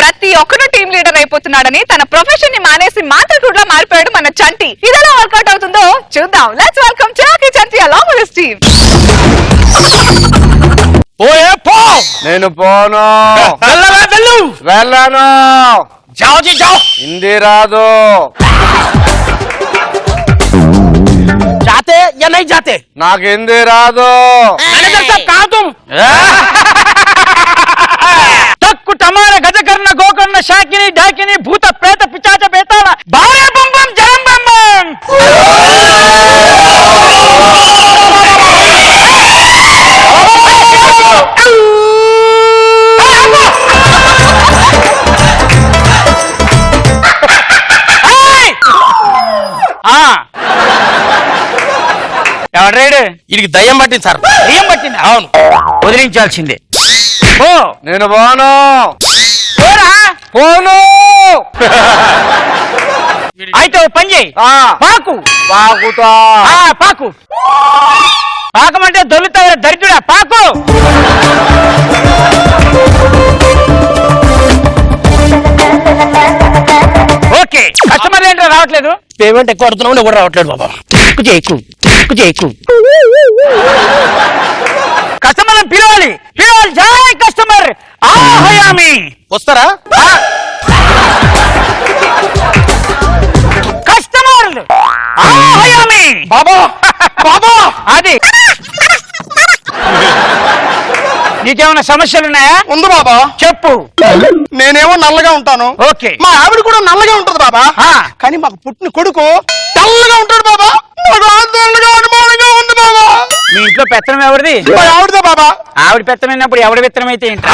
ప్రతి ఒక్కరు team leader అయిపోతున్నాడని తన ప్రొఫెషన్ ని మానేసి మాంత్రికుడిలా మారిపోయాడు మన చంటి. ఇదెలా వర్కౌట్ అవుతుందో చూద్దాం. Let's welcome Chaki Chanti along with team. నేను పోను. వెళ్ళను. హిందీ రాదు. जाते या नहीं जाते? నాకు హిందీ రాదు. मैनेजर साहब कहाँ तुम? तक्कु टमार गजकर्ण गोकर्ण शाकिनी डाकिनी भूत प्रेत पिचाच बेताल बारे बम बम जरम बम बम. ఎవడ్రాడు? వీడికి దయ్యం పట్టింది సార్. దయ్యం పట్టింది? అవును, వదిలించాల్సిందే. నేను పోను. పోను. అయితే ఓ పని చేయి, పాకు. పాకుతా. పాకు. పాకమంటే దొల్లుతావు దరిద్రుడా, పాకు. ఓకే, కస్టమర్ ఏంటో రావట్లేదు. పేమెంట్ ఎక్కువ అడుగుతున్నావు, కూడా రావట్లేదు బాబా. ఎక్కువ కస్టమర్ పిలవాలి. జై కస్టమర్ ఆహయామి. వస్తారా కస్టమర్ ఆహయామి? బాబా బాబా, అది నీకేమైనా సమస్యలు ఉన్నాయా? ఉంది బాబా. చెప్పు. నేనేమో నల్లగా ఉంటాను. ఓకే. మా ఆవిడ కూడా నల్లగా ఉంటది బాబా. కానీ మాకు పుట్టిన కొడుకు తెల్లగా ఉంటాడు బాబా. అనుమానంగా ఉంది బాబా. మీ ఇంట్లో పెత్తనం ఎవరిది? ఆవిడదే బాబా. ఆవిడ పెత్తనమైనప్పుడు ఎవడి పెత్తనం అయితే ఏంటి?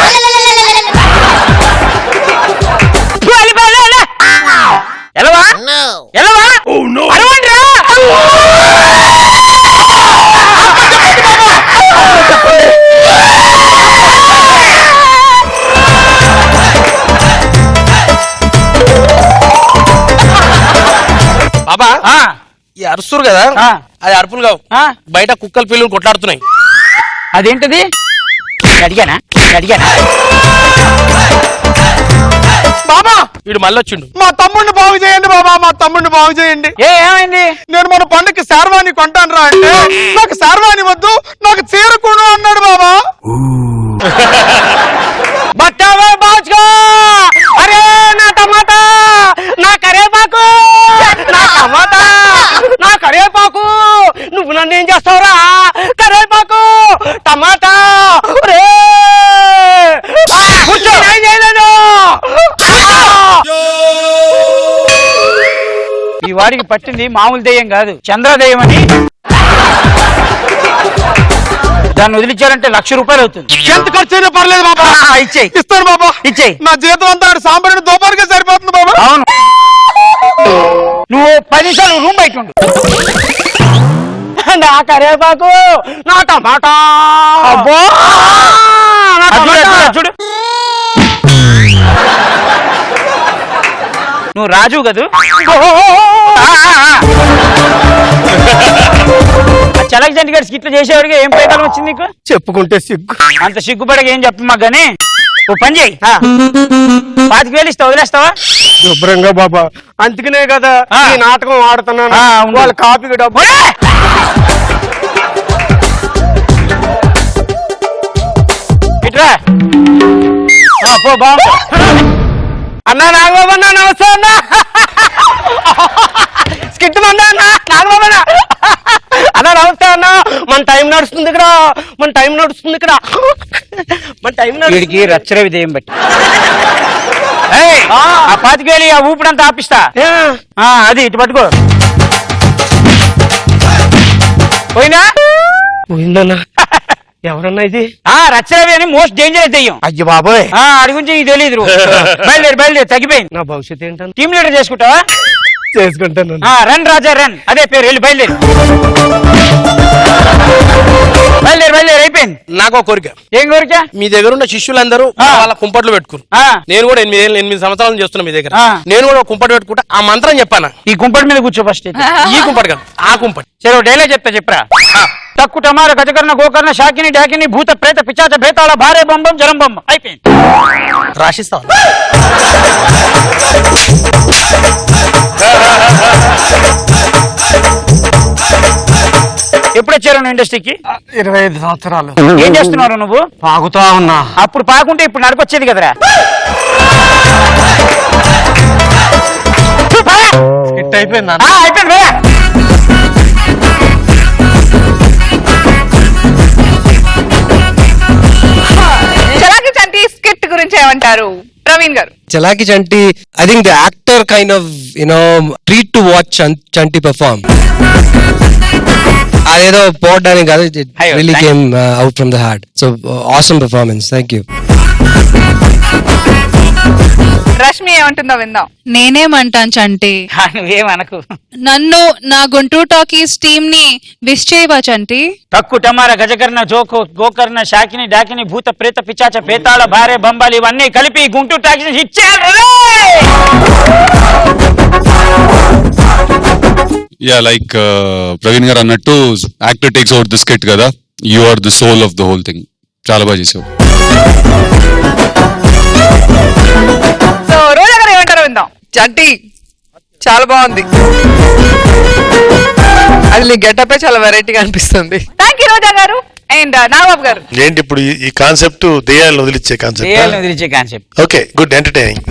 ఎలవా ఎలవా అరవండిరా. బాబా ఈ అరుస్తురు కదా, అది అరుపులు కావు. బయట కుక్కలు పిల్లలు కొట్లాడుతున్నాయి. అదేంటది? అడిగానా? బాబా వీడు మళ్ళీ వచ్చిండు. మా తమ్ముడిని బాగు చేయండి బాబా, మా తమ్ముడిని బాగు చేయండి. ఏమైంది? నేను మన పండుగకి శార్వాణి కొంటాను రా అంటే, నాకు శార్వాణి వద్దు, నాకు చీర కొను అన్నాడు బాబా. బట్టావే బాచుకో. అరే నా టమాటా, నా కరేపాకు, నా టమాటా, నా కరేపాకు. నువ్వు నన్ను ఏం చేస్తావురా? కరేపాకు టమాటా. ఈ వాడికి పట్టింది మామూలు దెయ్యం కాదు, చంద్రదెయ్యం అని. దాన్ని వదిలించారంటే 1,00,000 రూపాయలు అవుతుంది. ఎంత ఖర్చు అయినా పర్లేదు బాబా. ఇచ్చేయి. ఇస్తాను బాబా, ఇచ్చేయి. నా జీతం అంతా సాంబార్ దోపారికే సరిపోతుంది బాబా. అవును, నువ్వు 10 నిమిషాలు రూమ్ బయట ఉండు. నా కరేపాకు, నా టమాటా. అబ్బో చూడు, నువ్వు రాజు కదూ? చలక జంటి గారి స్కిట్లు చేసేవాడిగా ఏం ప్రయత్నం వచ్చింది నీకు? చెప్పుకుంటే సిగ్గు. అంత సిగ్గుపడక ఏం చెప్పు మాకు గానీ. ఓ పని చేయి, 25,000 ఇస్తా, వదిలేస్తావా? శుభ్రంగా బాబా, అందుకనే కదా ఈ నాటకం ఆడుతున్నాను. వాళ్ళ కాపీకి డబ్బు. ఇట్రా పో. బాగుంది అన్నా. నాగబాబు అన్నా, నమస్తే అన్నా. స్కిట్ మందా అన్నా? నాగబాబు అన్నా. అన్నా నమస్తే అన్నా. మన టైం నడుస్తుంది ఇక్కడ, మన టైం నడుస్తుంది ఇక్కడ, మన టైం వీడికి రచ్చర విధేయం బట్టి. ఆ 25,000 ఆ ఊపిడంతా ఆపిస్తా. అది ఇటు పట్టుకో. పోయినా? పోయిందన్నా. ఎవరన్నా ఇది? రచ్చరవి అని మోస్ట్ డేంజరస్ దెయ్యం. అయ్యో బాబోయ్, అడి గురించి నీకు తెలియదు. బయలుదేరి తగ్గిపోయింది. నా భవిష్యత్ ఏంటన్నా? టీమ్ లీడర్ చేసుకుంటావా? చేసుకుంటాను. రన్ రాజా రన్, అదే పేరు. వెళ్ళి బయలుదేరి అయిపోయింది. అయిపోయింది. నాకు ఒక కోరిక. ఏం కోరిక? మీ దగ్గర ఉన్న శిష్యులందరూ వాళ్ళ కుంపట్లు పెట్టుకురు. నేను కూడా 8 సంవత్సరాలు చేస్తున్నా మీ దగ్గర. నేను కూడా ఒక కుంపటి పెట్టుకుంటా. ఆ మంత్రం చెప్పాను. ఈ కుంపటి మీద కూర్చో ఫస్ట్. ఈ కుంపటి కాదు, ఆ కుంపటి. సరే డైలాగ్ చెప్పరా. తక్కు టమార గజకర్ణ గోకర్ణ శాకిని డాకిని భూత ప్రేత పిచాచ భేతాళ భారే బంబం జలం బంబం. అయిపోయింది. రాసిస్తా. ఎప్పుడు వచ్చారు నువ్వు ఇండస్ట్రీకి? 25 సంవత్సరాలు. ఏం చేస్తున్నారు నువ్వు? పాకుతా ఉన్నా. అప్పుడు పాకుంటే ఇప్పుడు నడకొచ్చేది కదరా. హిట్ అయిపోయింది. అయిపోయింది. చలాకి చంటి స్కిట్ గురించి ఏమంటారు ప్రవీణ్ గారు? Chalaki Chanti, I think the actor kind of, treat to watch Chanti perform. Adedo podani kaadu, it really came out from the heart. So awesome performance. Thank you. Rashmi ఏమంటుందో విందాం. నేనేమంటాను చంటి, నువ్వేమనకు. నన్ను నా గుంటూరు టాకీస్ టీమ్ ని wish చేయవా చంటి? తక్కు టమార గజకర్ణ గోకర్ణ శాకిని డాకిని భూత ప్రేత పిచాచ భేతాళ భారే బంబాలు ఇవన్నీ కలిపి గుంటూరు టాకీస్ ఇచ్చారు. Yeah, like Praveen garu annattu, actor takes over the skit kada. You are the soul of the whole thing. Chala baga chesavu. So Roja garu ఏమంటారో విందాం. చంటి చాలా బాగుంది. అది నీ గెటప్ చాలా వెరైటీగా అనిపిస్తుంది. థ్యాంక్ యూ రోజా గారు. అండ్ నాగబాబు గారు, ఏంటి ఇప్పుడు ఈ కాన్సెప్ట్ దెయ్యాలను వదిలిచ్చే కాన్సెప్ట్? వదిలించే కాన్సెప్ట్. Okay, good, entertaining.